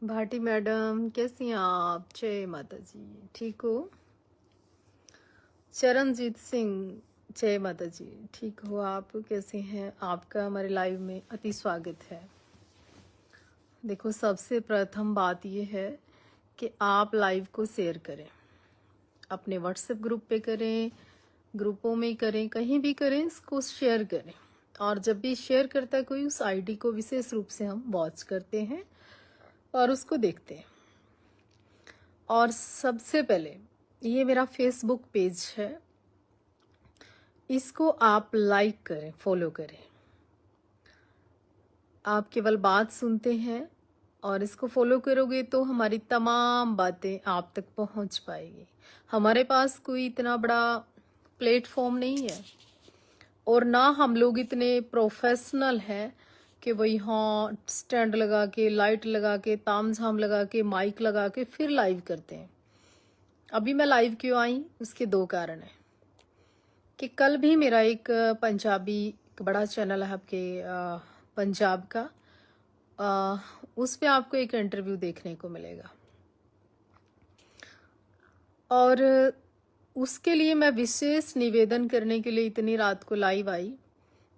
Bhati madam कैसी हैं आप? जय माता जी। ठीक हो? चरणजीत सिंह, जय माता जी। ठीक हो आप? कैसे हैं? आपका हमारे लाइव में अति स्वागत है। देखो, सबसे प्रथम बात यह है कि आप लाइव को शेयर करें, अपने व्हाट्सएप ग्रुप पे करें, ग्रुपों में करें, कहीं भी करें, इसको शेयर करें। और जब भी शेयर करता है कोई, उस आईडी को विशेष रूप से हम वॉच करते हैं और उसको देखते हैं। और सबसे पहले ये मेरा फेसबुक पेज है, इसको आप लाइक करें, फॉलो करें। आप केवल बात सुनते हैं और इसको फॉलो करोगे तो हमारी तमाम बातें आप तक पहुंच पाएगी। हमारे पास कोई इतना बड़ा प्लेटफॉर्म नहीं है और ना हम लोग इतने प्रोफेशनल हैं कि वही हाँ स्टैंड लगा के, लाइट लगा के, तामझाम लगा के, माइक लगा के फिर लाइव करते हैं। अभी मैं लाइव क्यों आई, उसके दो कारण हैं कि कल भी मेरा एक पंजाबी एक बड़ा चैनल है आपके पंजाब का, उस पे आपको एक इंटरव्यू देखने को मिलेगा और उसके लिए मैं विशेष निवेदन करने के लिए इतनी रात को लाइव आई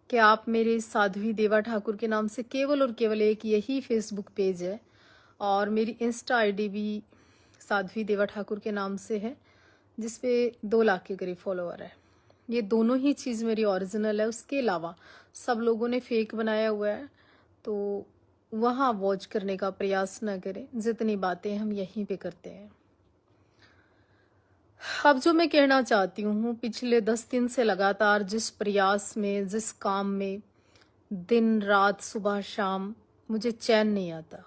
कि आप मेरे साध्वी देवा ठाकुर के नाम से केवल और केवल एक यही फेसबुक पेज है और मेरी इंस्टा आईडी भी साध्वी देवा ठाकुर के नाम से है, जिसपे 2 लाख के करीब फॉलोअर है। ये दोनों ही चीज़ मेरी ओरिजिनल है, उसके अलावा सब लोगों ने फेक बनाया हुआ है, तो वहाँ वॉच करने का प्रयास न करें। जितनी बातें हम यहीं पे करते हैं। अब जो मैं कहना चाहती हूँ, पिछले 10 दिन से लगातार जिस प्रयास में, जिस काम में दिन रात सुबह शाम मुझे चैन नहीं आता,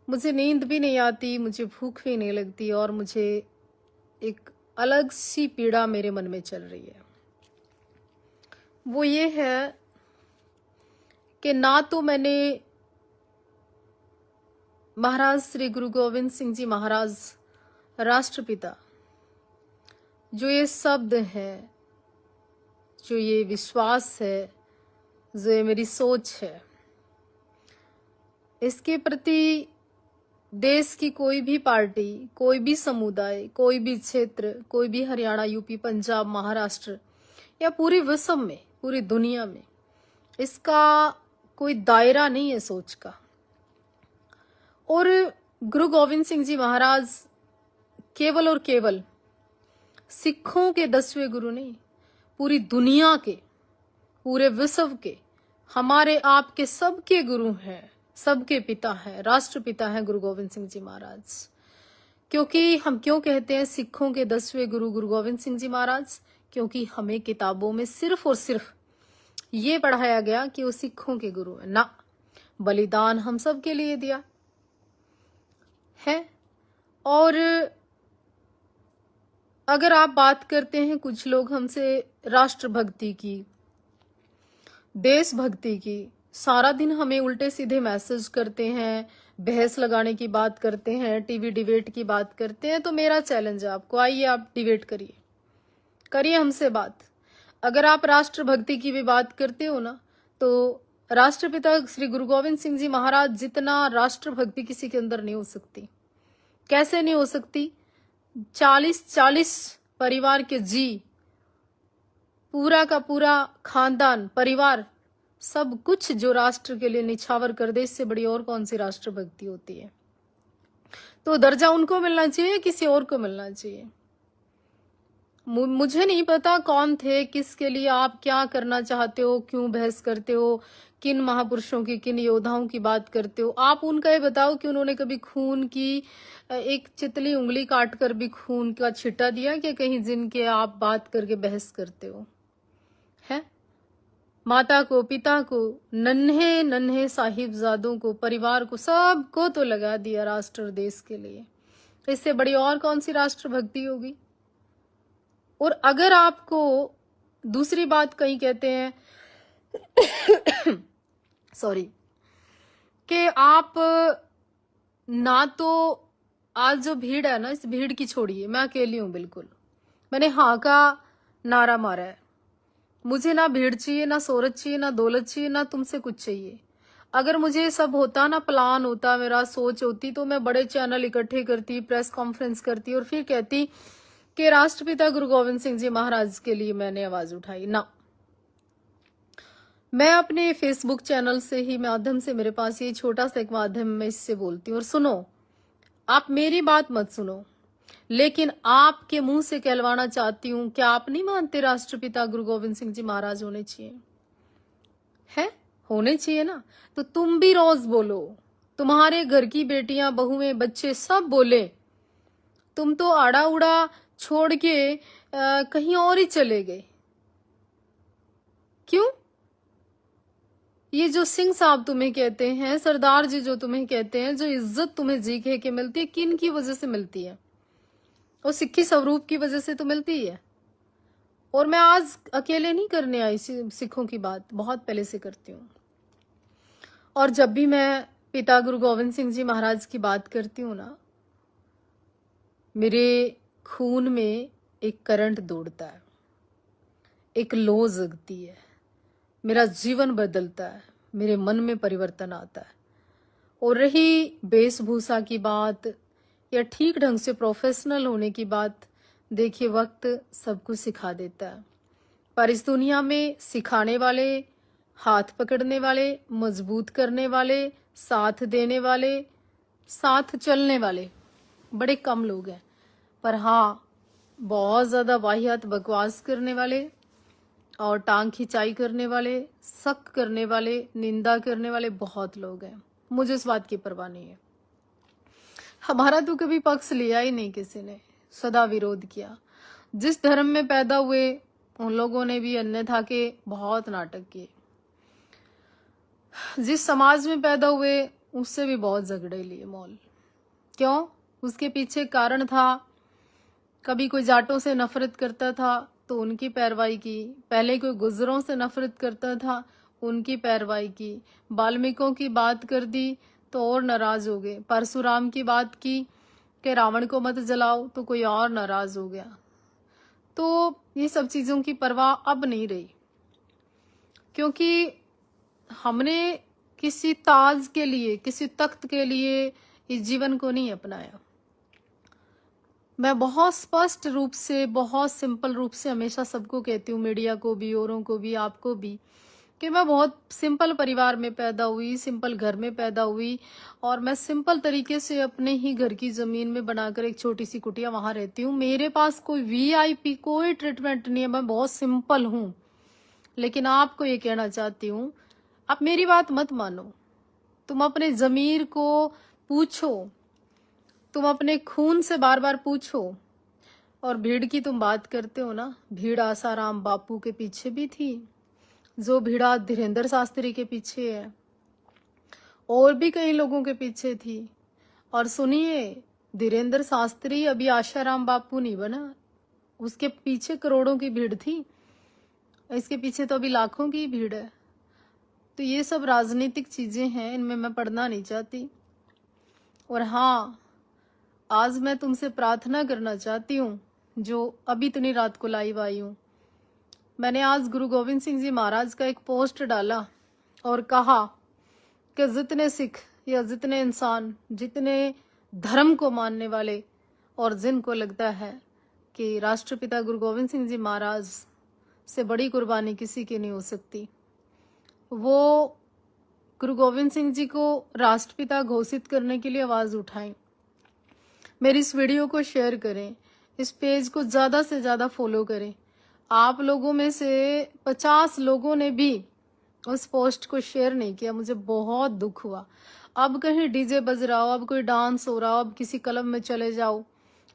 मुझे नींद भी नहीं आती, मुझे भूख भी नहीं लगती और मुझे एक अलग सी पीड़ा मेरे मन में चल रही है। वो ये है कि ना तो मैंने महाराज श्री गुरु गोविंद सिंह जी महाराज राष्ट्रपिता, जो ये शब्द है, जो ये विश्वास है, जो ये मेरी सोच है, इसके प्रति देश की कोई भी पार्टी, कोई भी समुदाय, कोई भी क्षेत्र, कोई भी हरियाणा, यूपी, पंजाब, महाराष्ट्र या पूरी विश्व में, पूरी दुनिया में इसका कोई दायरा नहीं है सोच का। और गुरु गोविंद सिंह जी महाराज केवल और केवल सिखों के 10वें गुरु नहीं, पूरी दुनिया के, पूरे विश्व के, हमारे आपके सबके गुरु हैं, सबके पिता हैं, राष्ट्रपिता हैं गुरु गोविंद सिंह जी महाराज। क्योंकि हम क्यों कहते हैं सिखों के 10वें गुरु गुरु गोविंद सिंह जी महाराज? क्योंकि हमें किताबों में सिर्फ और सिर्फ ये पढ़ाया गया कि वो सिखों के गुरु है ना, बलिदान हम सब के लिए दिया है। और अगर आप बात करते हैं, कुछ लोग हमसे राष्ट्रभक्ति की, देशभक्ति की, सारा दिन हमें उल्टे सीधे मैसेज करते हैं, बहस लगाने की बात करते हैं, टीवी डिबेट की बात करते हैं। तो मेरा चैलेंज है आपको, आइए आप डिबेट करिए, करिए हमसे बात। अगर आप राष्ट्रभक्ति की भी बात करते हो ना, तो राष्ट्रपिता श्री गुरु गोविंद सिंह जी महाराज जितना राष्ट्रभक्ति किसी के अंदर नहीं हो सकती। कैसे नहीं हो सकती? 40 परिवार के जी, पूरा का पूरा खानदान, परिवार, सब कुछ जो राष्ट्र के लिए निछावर कर दे, इससे बड़ी और कौन सी राष्ट्रभक्ति होती है? तो दर्जा उनको मिलना चाहिए, किसी और को मिलना चाहिए? मुझे नहीं पता कौन थे, किसके लिए आप क्या करना चाहते हो, क्यों बहस करते हो, किन महापुरुषों की, किन योद्धाओं की बात करते हो। आप उनका ये बताओ कि उन्होंने कभी खून की एक चितली उंगली काट कर भी खून का छिट्टा दिया कि कहीं, जिनके आप बात करके बहस करते हो? है माता को, पिता को, नन्हे नन्हे साहिबजादों को, परिवार को, सबको तो लगा दिया राष्ट्र और देश के लिए। इससे बड़ी और कौन सी राष्ट्रभक्ति होगी? और अगर आपको दूसरी बात कहीं कहते हैं सॉरी, कि आप ना तो आज जो भीड़ है ना, इस भीड़ की छोड़िए, मैं अकेली हूं बिल्कुल, मैंने हाँ का नारा मारा है। मुझे ना भीड़ चाहिए, ना शोहरत चाहिए, ना दौलत चाहिए, ना तुमसे कुछ चाहिए। अगर मुझे ये सब होता ना, प्लान होता, मेरा सोच होती, तो मैं बड़े चैनल इकट्ठे करती, प्रेस कॉन्फ्रेंस करती और फिर कहती कि राष्ट्रपिता गुरु गोविंद सिंह जी महाराज के लिए मैंने आवाज उठाई। ना, मैं अपने फेसबुक चैनल से ही माध्यम से, मेरे पास ये छोटा सा एक माध्यम, मैं इससे बोलती हूँ। और सुनो, आप मेरी बात मत सुनो, लेकिन आपके मुंह से कहलवाना चाहती हूँ, क्या आप नहीं मानते राष्ट्रपिता गुरु गोविंद सिंह जी महाराज होने चाहिए? है, होने चाहिए ना? तो तुम भी रोज बोलो, तुम्हारे घर की बेटियां, बहुएं, बच्चे सब बोले। तुम तो आड़ा उड़ा छोड़ के कहीं और ही चले गए। क्यों? ये जो सिंह साहब तुम्हें कहते हैं, सरदार जी जो तुम्हें कहते हैं, जो इज्जत तुम्हें जी कह के मिलती है, किन की वजह से मिलती है? वो सिक्खी स्वरूप की वजह से तो मिलती है। और मैं आज अकेले नहीं करने आई सिखों की बात, बहुत पहले से करती हूँ। और जब भी मैं पिता गुरु गोविंद सिंह जी महाराज की बात करती हूँ ना, मेरे खून में एक करंट दौड़ता है, एक लो जगती है, मेरा जीवन बदलता है, मेरे मन में परिवर्तन आता है। और रही वेशभूषा की बात या ठीक ढंग से प्रोफेशनल होने की बात, देखिए वक्त सब कुछ सिखा देता है। पर इस दुनिया में सिखाने वाले, हाथ पकड़ने वाले, मजबूत करने वाले, साथ देने वाले, साथ चलने वाले बड़े कम लोग हैं। पर हाँ, बहुत ज्यादा वाहियात बकवास करने वाले और टांग खिंचाई करने वाले, शक करने वाले, निंदा करने वाले बहुत लोग हैं। मुझे इस बात की परवाह नहीं है। हमारा तो कभी पक्ष लिया ही नहीं किसी ने, सदा विरोध किया। जिस धर्म में पैदा हुए उन लोगों ने भी अन्यथा के बहुत नाटक किए। जिस समाज में पैदा हुए उससे भी बहुत झगड़े लिए मोल। क्यों? उसके पीछे कारण था। कभी कोई जाटों से नफरत करता था तो उनकी पैरवाई की, पहले कोई गुजरों से नफरत करता था, उनकी पैरवाई की। वाल्मीकियों की बात कर दी तो और नाराज हो गए। परशुराम की बात की कि रावण को मत जलाओ तो कोई और नाराज हो गया। तो ये सब चीजों की परवाह अब नहीं रही, क्योंकि हमने किसी ताज के लिए, किसी तख्त के लिए इस जीवन को नहीं अपनाया। मैं बहुत स्पष्ट रूप से, बहुत सिंपल रूप से हमेशा सबको कहती हूँ, मीडिया को भी, औरों को भी, आपको भी, कि मैं बहुत सिंपल परिवार में पैदा हुई, सिंपल घर में पैदा हुई और मैं सिंपल तरीके से अपने ही घर की जमीन में बनाकर एक छोटी सी कुटिया वहां रहती हूँ। मेरे पास कोई वीआईपी कोई ट्रीटमेंट नहीं है, मैं बहुत सिंपल हूँ। लेकिन आपको ये कहना चाहती हूँ, आप मेरी बात मत मानो, तुम अपने जमीर को पूछो, तुम अपने खून से बार बार पूछो। और भीड़ की तुम बात करते हो ना, भीड़ आसाराम बापू के पीछे भी थी, जो भीड़ा धीरेन्द्र शास्त्री के पीछे है, और भी कई लोगों के पीछे थी। और सुनिए, धीरेन्द्र शास्त्री अभी आशाराम बापू नहीं बना, उसके पीछे करोड़ों की भीड़ थी, इसके पीछे तो अभी लाखों की भीड़ है। तो ये सब राजनीतिक चीजें हैं, इनमें मैं पढ़ना नहीं चाहती। और हाँ, आज मैं तुमसे प्रार्थना करना चाहती हूँ, जो अभी इतनी रात को लाइव आई हूँ। मैंने आज गुरु गोविंद सिंह जी महाराज का एक पोस्ट डाला और कहा कि जितने सिख या जितने इंसान, जितने धर्म को मानने वाले और जिनको लगता है कि राष्ट्रपिता गुरु गोविंद सिंह जी महाराज से बड़ी कुर्बानी किसी की नहीं हो सकती, वो गुरु गोविंद सिंह जी को राष्ट्रपिता घोषित करने के लिए आवाज उठाएं। मेरी इस वीडियो को शेयर करें, इस पेज को ज्यादा से ज्यादा फॉलो करें। आप लोगों में से 50 लोगों ने भी उस पोस्ट को शेयर नहीं किया, मुझे बहुत दुख हुआ। अब कहीं डीजे बज रहा हो, अब कोई डांस हो रहा हो, अब किसी क्लब में चले जाओ,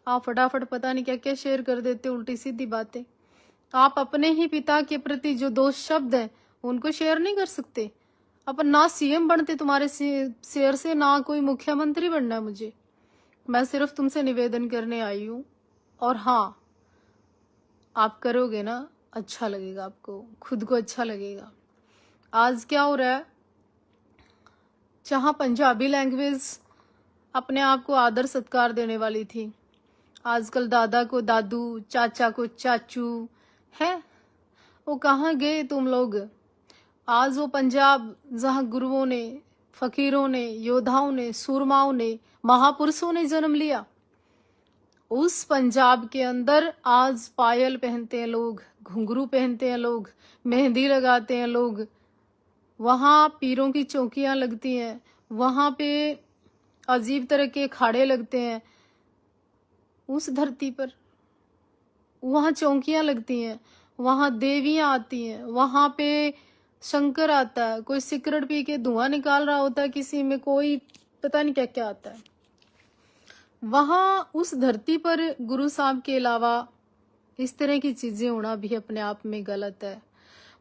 आप फटाफट पता नहीं क्या क्या शेयर कर देते, उल्टी सीधी बातें। आप अपने ही पिता के प्रति जो 2 शब्द हैं उनको शेयर नहीं कर सकते? अपन ना सीएम बनते तुम्हारे शेयर से, ना कोई मुख्यमंत्री बनना है मुझे। मैं सिर्फ तुमसे निवेदन करने आई हूँ। और हाँ, आप करोगे ना, अच्छा लगेगा, आपको खुद को अच्छा लगेगा। आज क्या हो रहा है, जहाँ पंजाबी लैंग्वेज अपने आप को आदर सत्कार देने वाली थी, आजकल दादा को दादू, चाचा को चाचू है। वो कहाँ गए तुम लोग? आज वो पंजाब जहां गुरुओं ने, फकीरों ने, योद्धाओं ने, सूरमाओं ने, महापुरुषों ने जन्म लिया, उस पंजाब के अंदर आज पायल पहनते हैं लोग, घुंघरू पहनते हैं लोग, मेहंदी लगाते हैं लोग, वहां पीरों की चौकियां लगती हैं, वहां पे अजीब तरह के अखाड़े लगते हैं। उस धरती पर वहां चौकियां लगती हैं, वहां देवियां आती हैं, वहां पे शंकर आता है, कोई सिगरेट पी के धुआं निकाल रहा होता है, किसी में कोई पता नहीं क्या क्या आता है। वहां उस धरती पर गुरु साहब के अलावा इस तरह की चीजें होना भी अपने आप में गलत है।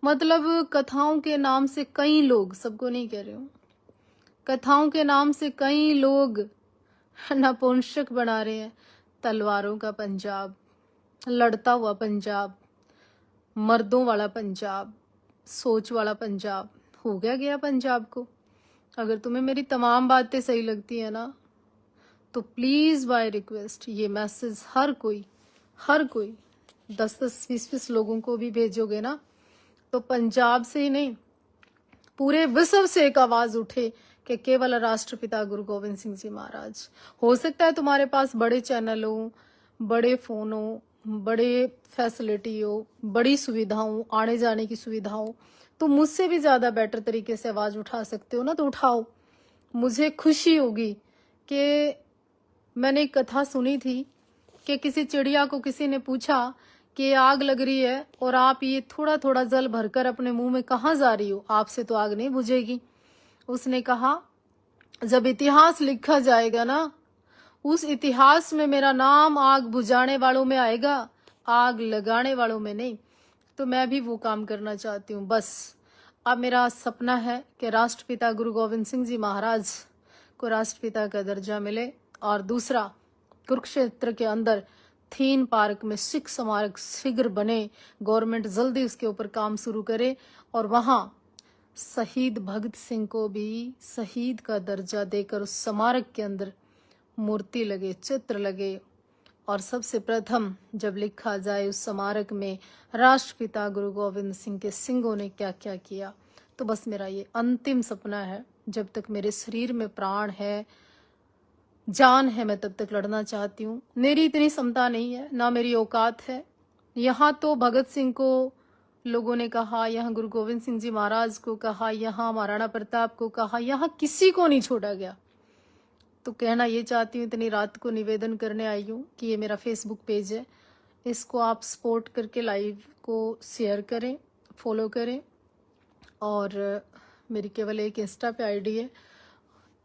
मतलब कथाओं के नाम से कई लोग, सबको नहीं कह रही हूँ, कथाओं के नाम से कई लोग नपुंसक बना रहे हैं। तलवारों का पंजाब, लड़ता हुआ पंजाब, मर्दों वाला पंजाब, सोच वाला पंजाब हो गया पंजाब को। अगर तुम्हें मेरी तमाम बातें सही लगती है ना, तो प्लीज बाय रिक्वेस्ट ये मैसेज हर कोई 10-10, 20-20 लोगों को भी भेजोगे ना, तो पंजाब से ही नहीं पूरे विश्व से एक आवाज उठे कि केवल राष्ट्रपिता गुरु गोविंद सिंह जी महाराज। हो सकता है तुम्हारे पास बड़े चैनल हो, बड़े फोन हो, बड़े फैसिलिटी हो, बड़ी सुविधा हो, आने जाने की सुविधा हो, तो मुझसे भी ज्यादा बेटर तरीके से आवाज उठा सकते हो ना, तो उठाओ। मुझे खुशी होगी कि मैंने एक कथा सुनी थी कि किसी चिड़िया को किसी ने पूछा कि आग लग रही है और आप ये थोड़ा थोड़ा जल भरकर अपने मुंह में कहाँ जा रही हो, आपसे तो आग नहीं बुझेगी। उसने कहा, जब इतिहास लिखा जाएगा ना, उस इतिहास में मेरा नाम आग बुझाने वालों में आएगा, आग लगाने वालों में नहीं। तो मैं भी वो काम करना चाहती हूँ। बस अब मेरा सपना है कि राष्ट्रपिता गुरु गोविंद सिंह जी महाराज को राष्ट्रपिता का दर्जा मिले, और दूसरा कुरुक्षेत्र के अंदर थीम पार्क में सिख स्मारक शीघ्र बने, गवर्नमेंट जल्दी उसके ऊपर काम शुरू करे, और वहां शहीद भगत सिंह को भी शहीद का दर्जा देकर उस स्मारक के अंदर मूर्ति लगे, चित्र लगे, और सबसे प्रथम जब लिखा जाए उस स्मारक में राष्ट्रपिता गुरु गोविंद सिंह के सिंहों ने क्या क्या किया। तो बस मेरा ये अंतिम सपना है। जब तक मेरे शरीर में प्राण है, जान है, मैं तब तक लड़ना चाहती हूँ। मेरी इतनी क्षमता नहीं है, ना मेरी औकात है। यहाँ तो भगत सिंह को लोगों ने कहा, यहाँ गुरु गोविंद सिंह जी महाराज को कहा, यहाँ महाराणा प्रताप को कहा, यहाँ किसी को नहीं छोड़ा गया। तो कहना ये चाहती हूँ, इतनी रात को निवेदन करने आई हूँ कि ये मेरा फेसबुक पेज है, इसको आप सपोर्ट करके लाइव को शेयर करें, फॉलो करें, और मेरी केवल एक इंस्टा पे आईडी है,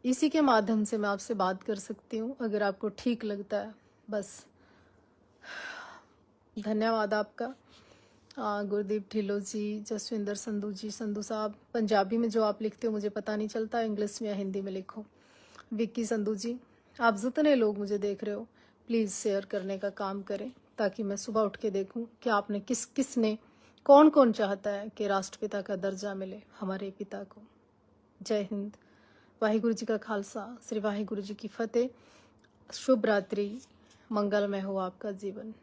इसी के माध्यम से मैं आपसे बात कर सकती हूँ, अगर आपको ठीक लगता है। बस धन्यवाद आपका। गुरदीप ढिल्लो जी, जसविंदर संधू जी, संधू साहब, पंजाबी में जो आप लिखते हो मुझे पता नहीं चलता, इंग्लिश में या हिंदी में लिखो। विक्की संधू जी, आप जितने लोग मुझे देख रहे हो, प्लीज़ शेयर करने का काम करें, ताकि मैं सुबह उठ के देखूं कि आपने किसने, कौन कौन चाहता है कि राष्ट्रपिता का दर्जा मिले हमारे पिता को। जय हिंद। वाहिगुरु जी का खालसा, श्री वाहिगुरु जी की फतेह। शुभ रात्रि, मंगलमय हो आपका जीवन।